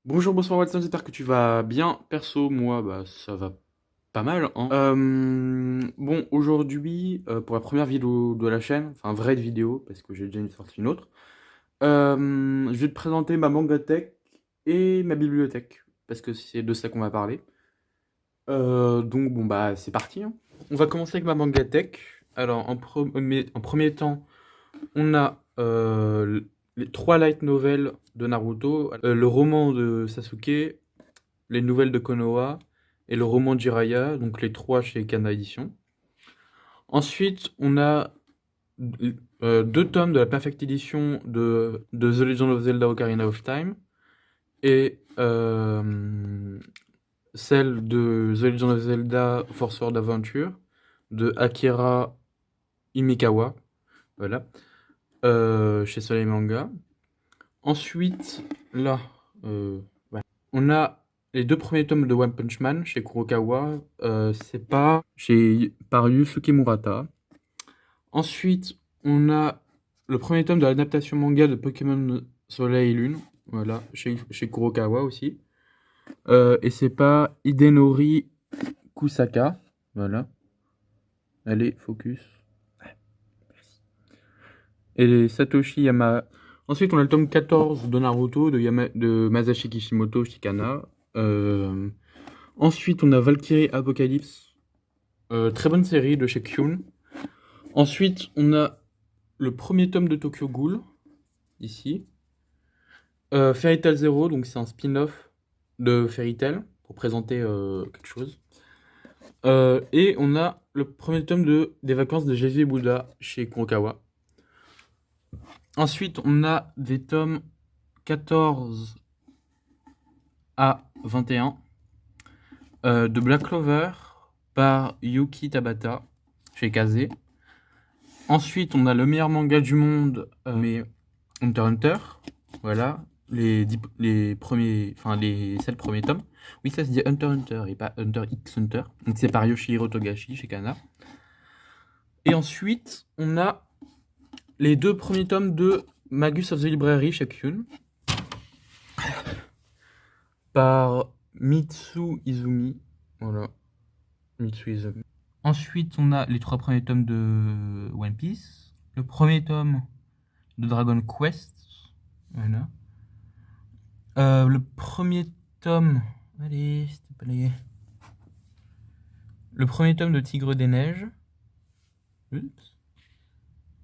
Bonjour, bonsoir Watson, j'espère que tu vas bien. Perso, moi, bah ça va pas mal, hein. Bon, aujourd'hui, pour la première vidéo de la chaîne, enfin vraie vidéo, parce que j'ai déjà sorti une autre, je vais te présenter ma mangatech et ma bibliothèque, parce que c'est de ça qu'on va parler. Donc bon bah c'est parti, hein. On va commencer avec ma mangatech. Alors en premier temps, on a les trois light novels de Naruto, le roman de Sasuke, les nouvelles de Konoha et le roman de Jiraiya, donc les trois chez Kana Edition. Ensuite, on a deux tomes de la Perfect Edition de The Legend of Zelda Ocarina of Time et celle de The Legend of Zelda Four Sword Adventure de Akira Imikawa, voilà, chez Soleil Manga. Ensuite, là, ouais, on a les deux premiers tomes de One Punch Man chez Kurokawa. C'est pas par Yusuke Murata. Ensuite, on a le premier tome de l'adaptation manga de Pokémon Soleil et Lune. Voilà, chez Kurokawa aussi. Et c'est pas Hidenori Kusaka. Voilà. Allez, focus. Et les Satoshi Yama. Ensuite, on a le tome 14 de Naruto de Masashi Kishimoto chez Kana. Ensuite, on a Valkyrie Apocalypse. Très bonne série de chez Kyun. Ensuite, on a le premier tome de Tokyo Ghoul, ici. Fairy Tail Zero, donc c'est un spin-off de Fairy Tail, pour présenter quelque chose. Et on a le premier tome des vacances de Jésus et Bouddha chez Kurokawa. Ensuite, on a des tomes 14 à 21 de Black Clover par Yuki Tabata chez Kaze. Ensuite, on a le meilleur manga du monde, mais Hunter x Hunter. Voilà, les premiers, enfin les 7 premiers tomes. Oui, ça se dit Hunter x Hunter et pas Hunter x Hunter. Donc c'est par Yoshihiro Togashi chez Kana. Et ensuite, on a les deux premiers tomes de Magus of the Library chez Kyun par Mitsu Izumi. Voilà, Mitsu Izumi. Ensuite, on a les trois premiers tomes de One Piece. Le premier tome de Dragon Quest. Voilà. Le premier tome. Allez, s'il te plaît. Le premier tome de Tigre des Neiges. Oups.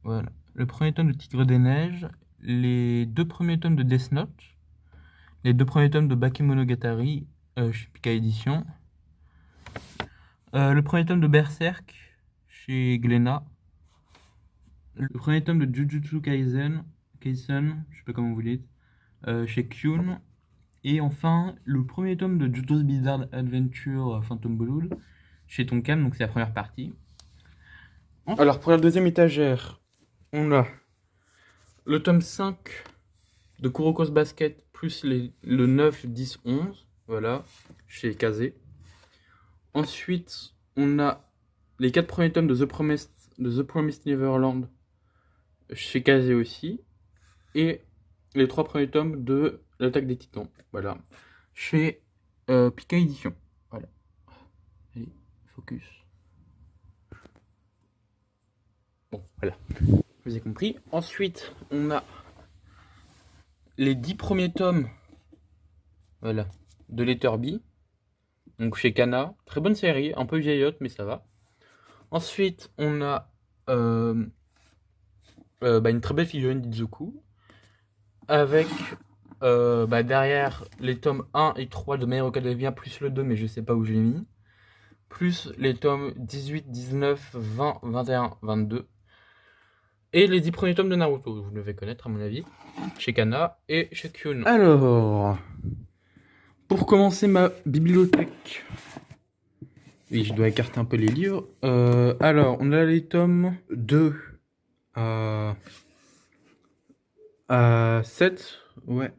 Voilà. Le premier tome de Tigre des Neiges. Les deux premiers tomes de Death Note. Les deux premiers tomes de Bakemonogatari chez Pika Édition. Le premier tome de Berserk chez Glénat. Le premier tome de Jujutsu Kaisen, je sais pas comment vous dites, chez Kyun. Et enfin, le premier tome de JoJo's Bizarre Adventure Phantom Blood chez Tonkam, donc c'est la première partie. Alors, pour la deuxième étagère, on a le tome 5 de Kuroko's Basket plus le 9, 10, 11, voilà, chez Kaze. Ensuite, on a les 4 premiers tomes de The Promised Neverland chez Kaze aussi. Et les 3 premiers tomes de L'Attaque des Titans, voilà, chez Pika Édition. Voilà. Allez, focus. Bon, voilà. Je vous ai compris. Ensuite, on a les 10 premiers tomes, voilà, de Letterby, donc chez Kana. Très bonne série, un peu vieillotte, mais ça va. Ensuite, on a une très belle figurine d'Izuku, avec derrière les tomes 1 et 3 de My Hero Academia, plus le 2, mais je sais pas où je l'ai mis. Plus les tomes 18, 19, 20, 21, 22. Et les 10 premiers tomes de Naruto, vous devez connaître à mon avis, chez Kana et chez Kyun. Alors, pour commencer ma bibliothèque, oui, je dois écarter un peu les livres. Alors, on a les tomes 2 à 7, ouais,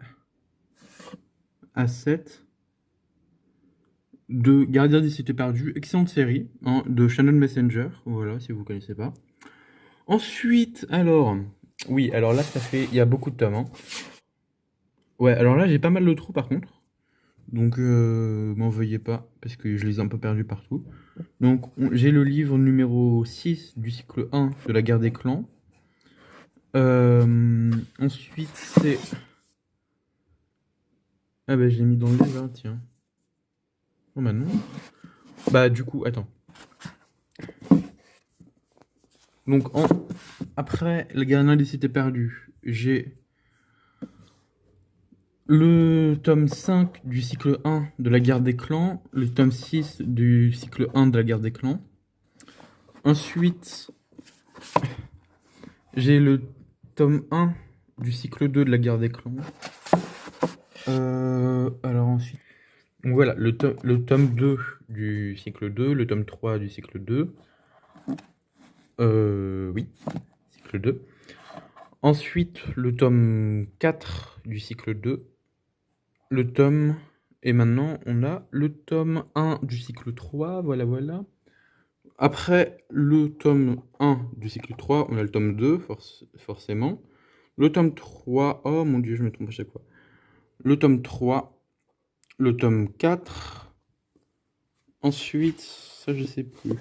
à 7 de Gardien des Cités Perdues, excellente série, hein, de Shannon Messenger, voilà, si vous connaissez pas. Ensuite, alors, oui, alors là, il y a beaucoup de tomes, hein. Ouais, alors là, j'ai pas mal de trous par contre. Donc m'en veuillez pas, parce que je les ai un peu perdus partout. Donc j'ai le livre numéro 6 du cycle 1 de la guerre des clans. Ensuite c'est... Ah bah je l'ai mis dans le livre, hein, tiens. Oh bah non. Bah du coup, attends. Donc après la guerre des cités perdues, j'ai le tome 5 du cycle 1 de la guerre des clans, le tome 6 du cycle 1 de la guerre des clans. Ensuite, j'ai le tome 1 du cycle 2 de la guerre des clans. Alors ensuite... Donc voilà, le tome 2 du cycle 2, le tome 3 du cycle 2. Oui, cycle 2. Ensuite, le tome 4 du cycle 2. Le tome... Et maintenant, on a le tome 1 du cycle 3, voilà. Après le tome 1 du cycle 3, on a le tome 2, forcément. Le tome 3, oh mon dieu, je me trompe à chaque fois. Le tome 3, le tome 4. Ensuite, ça je sais plus.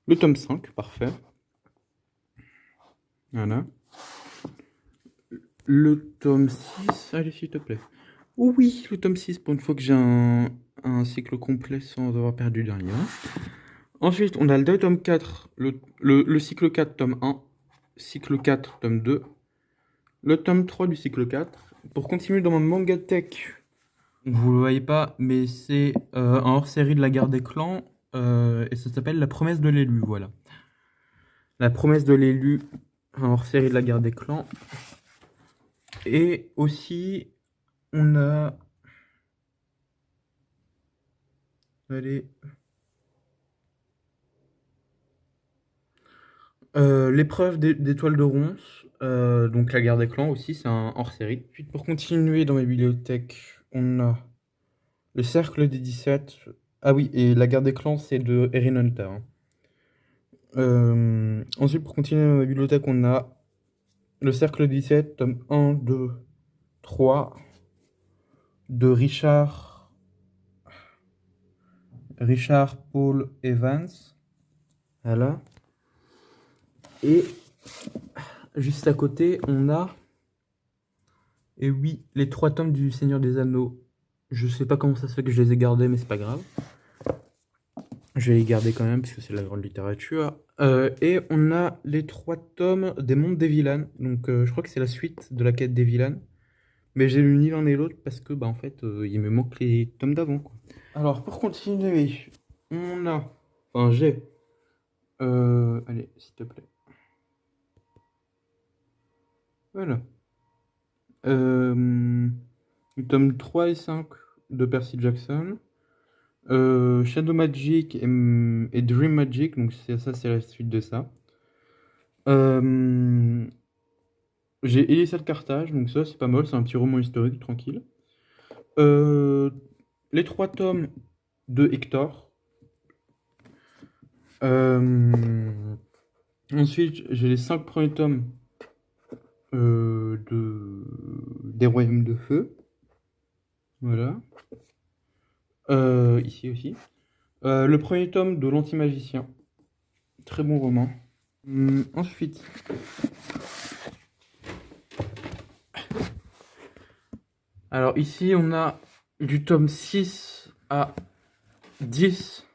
Le tome 5, parfait. Voilà. Le tome 6, allez s'il te plaît. Oh oui, le tome 6, pour une fois que j'ai un cycle complet sans avoir perdu le dernier. Ensuite, on a le tome 4, le cycle 4, tome 1, cycle 4, tome 2, le tome 3 du cycle 4. Pour continuer dans mon manga tech, vous le voyez pas, mais c'est un hors-série de la guerre des clans, et ça s'appelle La promesse de l'élu, voilà. La promesse de l'élu, un hors-série de la guerre des clans. Et aussi, on a... Allez... l'épreuve d'étoiles de ronce, donc la guerre des clans aussi, c'est un hors-série. Puis pour continuer dans ma bibliothèque, on a le cercle des 17. Ah oui, et la guerre des clans, c'est de Erin Hunter. Ensuite, pour continuer dans ma bibliothèque, on a le cercle des 17, tome 1, 2, 3, de Richard Paul Evans. Voilà. Et juste à côté, on a... Et oui, les 3 tomes du Seigneur des Anneaux. Je sais pas comment ça se fait que je les ai gardés, mais c'est pas grave. Je vais les garder quand même, parce que c'est de la grande littérature. Et on a les 3 tomes des Mondes des Vilains. Donc je crois que c'est la suite de la quête des Vilains. Mais j'ai lu ni l'un ni l'autre parce que, bah en fait, il me manque les tomes d'avant, quoi. Alors, pour continuer, on a... Enfin, j'ai... allez, s'il te plaît. Voilà. Les tomes 3 et 5 de Percy Jackson. Shadow Magic et Dream Magic, donc ça c'est la suite de ça. J'ai Elissa de Carthage, donc ça c'est pas mal, c'est un petit roman historique tranquille. Les 3 tomes de Hector. Ensuite j'ai les 5 premiers tomes des Royaumes de Feu. Voilà. Ici aussi. Le premier tome de l'Anti-Magicien. Très bon roman. Ensuite, alors ici on a du tome 6 à 10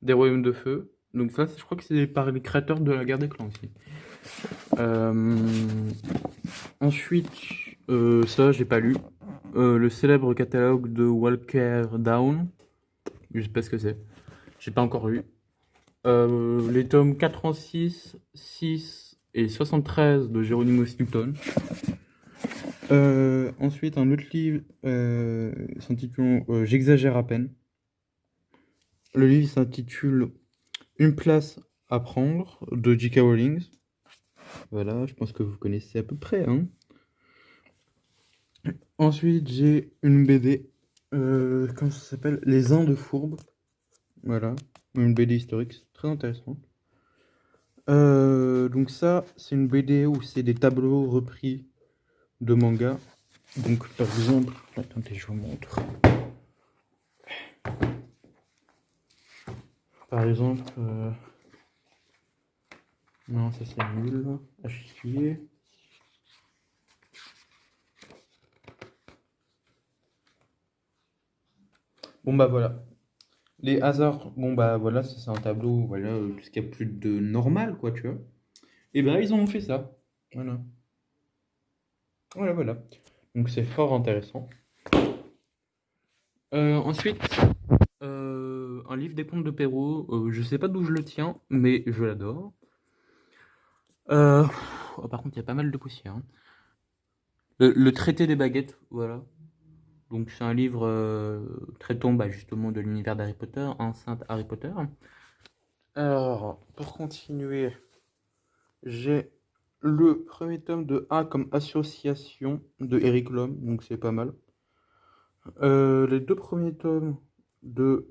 des Royaumes de Feu. Donc ça, je crois que c'est par les créateurs de la guerre des clans aussi. Ensuite, ça j'ai pas lu. Le célèbre catalogue de Walker Down. Je sais pas ce que c'est. J'ai pas encore lu. Les tomes 86, 6 et 73 de Géronimo Newton. Ensuite, un autre livre s'intitulant J'exagère à peine. Le livre s'intitule Une place à prendre de J.K. Rowling. Voilà, je pense que vous connaissez à peu près. Hein. Ensuite, j'ai une BD. Comment ça s'appelle? Les Indes fourbes. Voilà, une BD historique, très intéressante. Donc ça, c'est une BD où c'est des tableaux repris de manga. Donc par exemple, attendez, je vous montre. Par exemple, non, ça c'est nul. À chier. Bon bah voilà. Les hasards, bon bah voilà, ça, c'est un tableau, voilà, tout ce qu'il y a plus de normal, quoi, tu vois. Et ben ils ont fait ça. Voilà. Voilà, voilà. Donc c'est fort intéressant. Ensuite, un livre des contes de Perrault. Je sais pas d'où je le tiens, mais je l'adore. Oh, par contre, il y a pas mal de poussière, hein. Le traité des baguettes, voilà. Donc c'est un livre traitant bah, justement de l'univers d'Harry Potter, un saint Harry Potter. Alors, pour continuer, j'ai le premier tome de A comme association de Eric Lhomme, donc c'est pas mal. Les deux premiers tomes de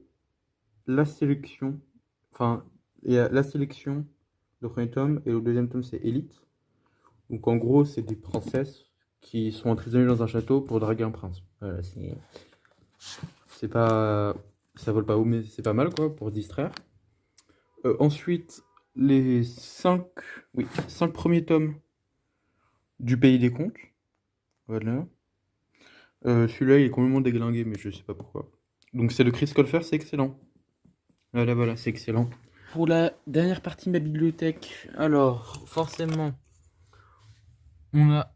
La Sélection, enfin, il y a La Sélection, le premier tome, et le deuxième tome c'est Élite. Donc en gros, c'est des princesses qui sont emprisonnées dans un château pour draguer un prince. Voilà, c'est pas, ça vole pas haut, mais c'est pas mal quoi pour distraire. Ensuite, les cinq premiers tomes du Pays des Contes. Voilà. Celui-là, il est complètement déglingué, mais je sais pas pourquoi. Donc c'est le Chris Colfer, c'est excellent. Voilà, voilà, c'est excellent. Pour la dernière partie de ma bibliothèque, alors forcément, on a.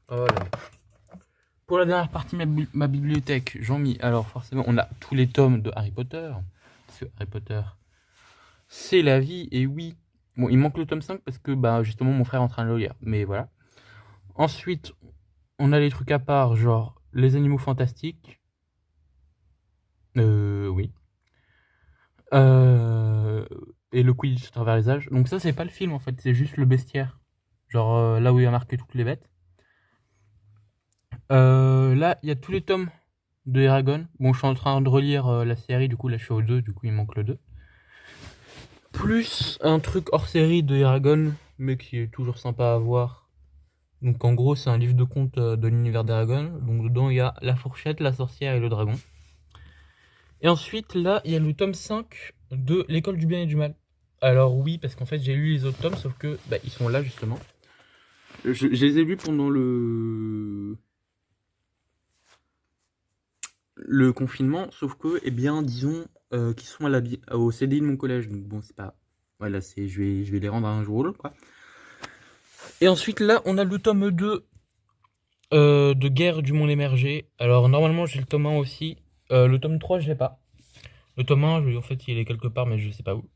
Voilà. Pour la dernière partie de ma bibliothèque, j'en mis. Alors forcément, on a tous les tomes de Harry Potter. Parce que Harry Potter, c'est la vie, et oui. Bon, il manque le tome 5 parce que bah, justement mon frère est en train de le lire. Mais voilà. Ensuite, on a les trucs à part, genre les animaux fantastiques. Oui. Et le Quidditch à travers les âges. Donc ça, c'est pas le film en fait, c'est juste le bestiaire. Genre là où il y a marqué toutes les bêtes. Là, il y a tous les tomes de Eragon. Bon, je suis en train de relire la série, du coup là je suis au 2, du coup il manque le 2. Plus un truc hors série de Eragon, mais qui est toujours sympa à voir. Donc en gros, c'est un livre de contes de l'univers d'Eragon. Donc dedans, il y a la fourchette, la sorcière et le dragon. Et ensuite, là, il y a le tome 5 de l'école du bien et du mal. Alors oui, parce qu'en fait, j'ai lu les autres tomes, sauf que bah, ils sont là justement. Je les ai lus pendant le confinement, sauf que, eh bien, disons qu'ils sont au CDI de mon collège. Donc bon, c'est pas... Voilà, je vais les rendre un jour ou l'autre, quoi. Et ensuite, là, on a le tome 2 de Guerre du monde émergé. Alors, normalement, j'ai le tome 1 aussi. Le tome 3, je l'ai pas. Le tome 1, en fait, il est quelque part, mais je sais pas où.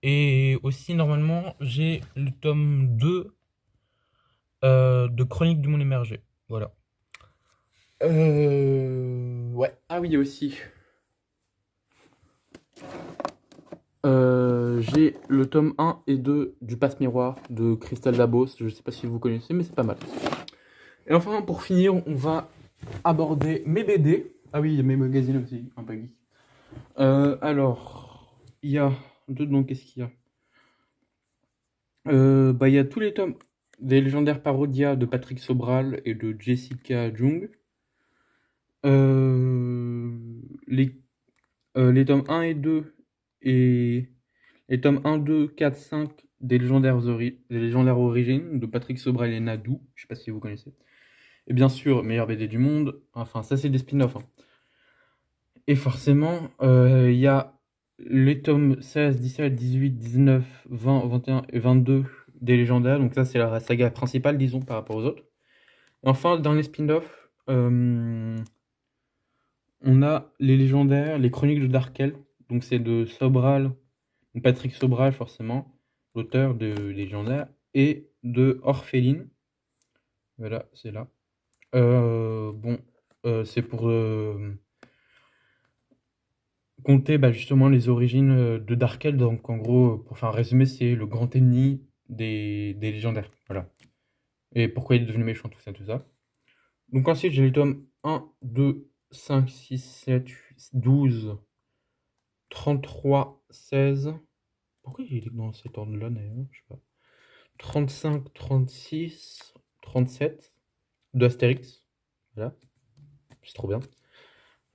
Et aussi, normalement, j'ai le tome 2 de Chronique du monde émergé. Voilà. Ouais. Ah oui, aussi. J'ai le tome 1 et 2 du Passe-Miroir de Christelle Dabos. Je sais pas si vous connaissez, mais c'est pas mal. Et enfin, pour finir, on va aborder mes BD. Ah oui, il y a mes magazines aussi, un peu geek. Alors, il y a dedans, qu'est-ce qu'il y a bah, il y a tous les tomes des légendaires parodias de Patrick Sobral et de Jessica Jung. Euh, les, les tomes 1 et 2 et les tomes 1, 2, 4, 5 des légendaires origines de Patrick Sobral et Nadou. Je sais pas si vous connaissez. Et bien sûr, meilleur BD du monde. Enfin, ça, c'est des spin-offs, hein. Et forcément, il y a les tomes 16, 17, 18, 19, 20, 21 et 22 des légendaires. Donc ça, c'est la saga principale, disons, par rapport aux autres. Et enfin, dans les spin-offs, on a les légendaires, les chroniques de Darkel. Donc c'est de Sobral, donc Patrick Sobral, forcément, l'auteur des légendaires, et de Orpheline. Voilà, c'est là. Bon, c'est pour compter bah, justement les origines de Darkel. Donc en gros, pour faire un résumé, c'est le grand ennemi des légendaires. Voilà. Et pourquoi il est devenu méchant, tout ça, tout ça. Donc ensuite, j'ai les tomes 1, 2, 5, 6, 7, 8, 12, 33, 16. Pourquoi il est dans cet ordre-là d'ailleurs? Je sais pas. 35, 36, 37 de Astérix. Voilà. C'est trop bien.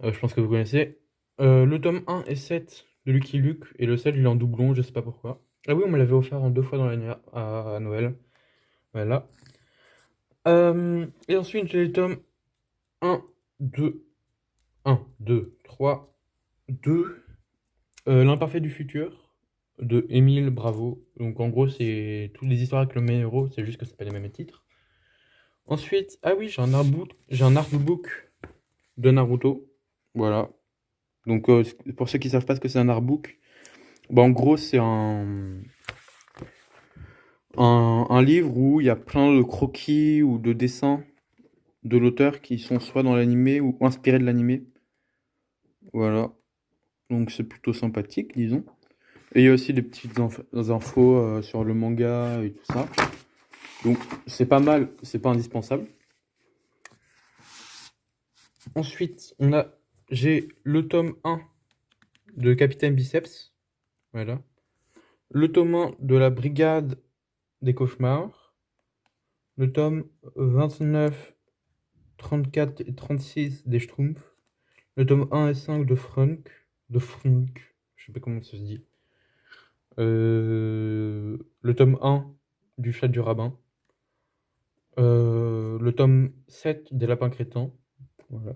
Je pense que vous connaissez. Le tome 1 et 7 de Lucky Luke, et le 7, je l'ai en doublon, je sais pas pourquoi. Ah oui, on me l'avait offert en 2 fois dans l'année à Noël. Voilà. Et ensuite, j'ai les tomes 1, 2, 1, 2, 3, 2. L'imparfait du futur de Émile Bravo. Donc en gros, c'est toutes les histoires avec le même héros, c'est juste que c'est pas les mêmes titres. Ensuite, ah oui, j'ai un artbook de Naruto. Voilà. Donc pour ceux qui savent pas ce que c'est un artbook, bah, en gros, c'est un livre où il y a plein de croquis ou de dessins de l'auteur qui sont soit dans l'animé ou inspirés de l'animé. Voilà. Donc c'est plutôt sympathique, disons. Et il y a aussi des petites infos sur le manga et tout ça. Donc c'est pas mal, c'est pas indispensable. Ensuite, j'ai le tome 1 de Capitaine Biceps. Voilà. Le tome 1 de la Brigade des Cauchemars. Le tome 29, 34 et 36 des Schtroumpfs. Le tome 1 et 5 de Frunk. Je sais pas comment ça se dit. Le tome 1 du Chat du Rabbin. Le tome 7 des Lapins Crétins. Voilà.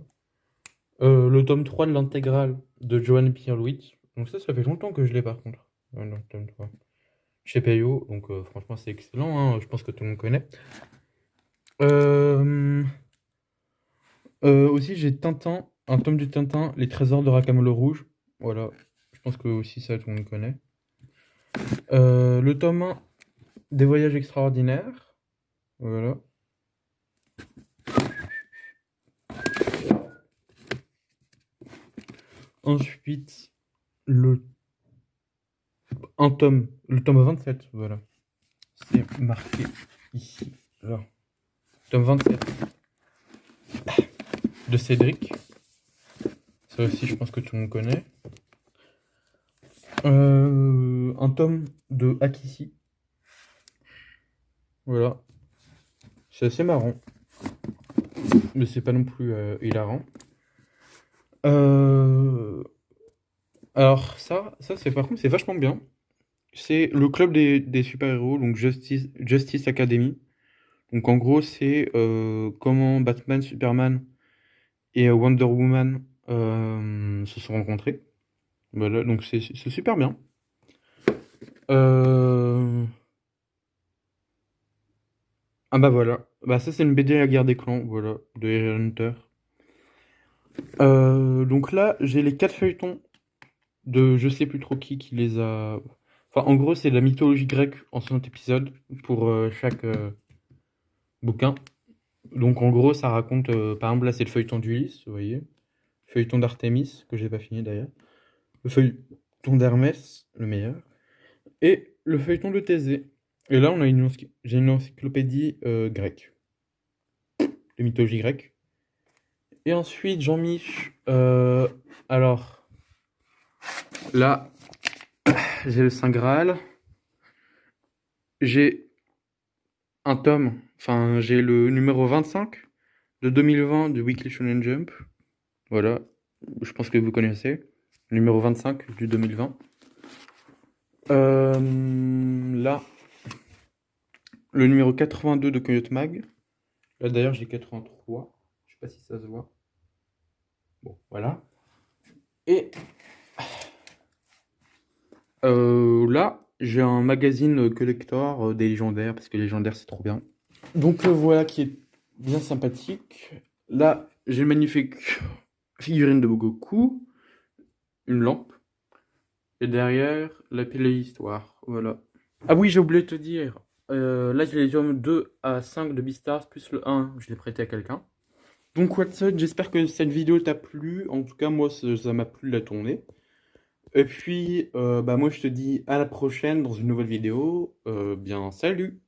Le tome 3 de l'intégrale de Johan Pierre-Louis. Donc ça fait longtemps que je l'ai par contre. Le tome 3. Chez Peyo, donc franchement c'est excellent, hein, je pense que tout le monde connaît. Aussi j'ai Tintin, un tome du Tintin, Les Trésors de Racamole Rouge. Voilà, je pense que aussi ça tout le monde connaît. Le tome 1 des Voyages Extraordinaires. Voilà. Ensuite, le tome 27, voilà. C'est marqué ici, là. Tome 27 de Cédric. Ça aussi, je pense que tout le monde connaît. Un tome de Akishi. Voilà. C'est assez marrant. Mais c'est pas non plus hilarant. Alors ça c'est par contre c'est vachement bien. C'est le club des super-héros, donc Justice Academy. Donc en gros c'est comment Batman, Superman et Wonder Woman se sont rencontrés. Voilà, donc c'est super bien. Ah bah voilà. Bah ça c'est une BD La Guerre des Clans, voilà, de Harry Hunter. Donc là j'ai les 4 feuilletons de je sais plus trop qui les a. Enfin, en gros, c'est la mythologie grecque en 60 épisodes pour chaque bouquin. Donc, en gros, ça raconte. Par exemple, là, c'est le feuilleton d'Ulysse, vous voyez. Feuilleton d'Artémis, que j'ai pas fini d'ailleurs. Le feuilleton d'Hermès, le meilleur. Et le feuilleton de Thésée. Et là, j'ai une encyclopédie grecque. De mythologie grecque. Et ensuite, Jean-Mich. Alors, là, j'ai le Saint Graal. J'ai un tome, enfin j'ai le numéro 25 de 2020 du Weekly Shonen Jump. Voilà, je pense que vous connaissez. Numéro 25 du 2020. Là, le numéro 82 de Coyote Mag. Là d'ailleurs j'ai 83. Je sais pas si ça se voit. Bon, voilà. Et là, j'ai un magazine collector des légendaires, parce que les légendaires c'est trop bien. Donc voilà qui est bien sympathique. Là, j'ai une magnifique figurine de Goku, une lampe, et derrière, la Histoire. Voilà. Ah oui, j'ai oublié de te dire. Là, j'ai les tomes 2 à 5 de Beastars, plus le 1, je l'ai prêté à quelqu'un. Donc, Watson, j'espère que cette vidéo t'a plu. En tout cas, moi, ça m'a plu de la tourner. Et puis, bah, moi, je te dis à la prochaine dans une nouvelle vidéo. Bien, salut!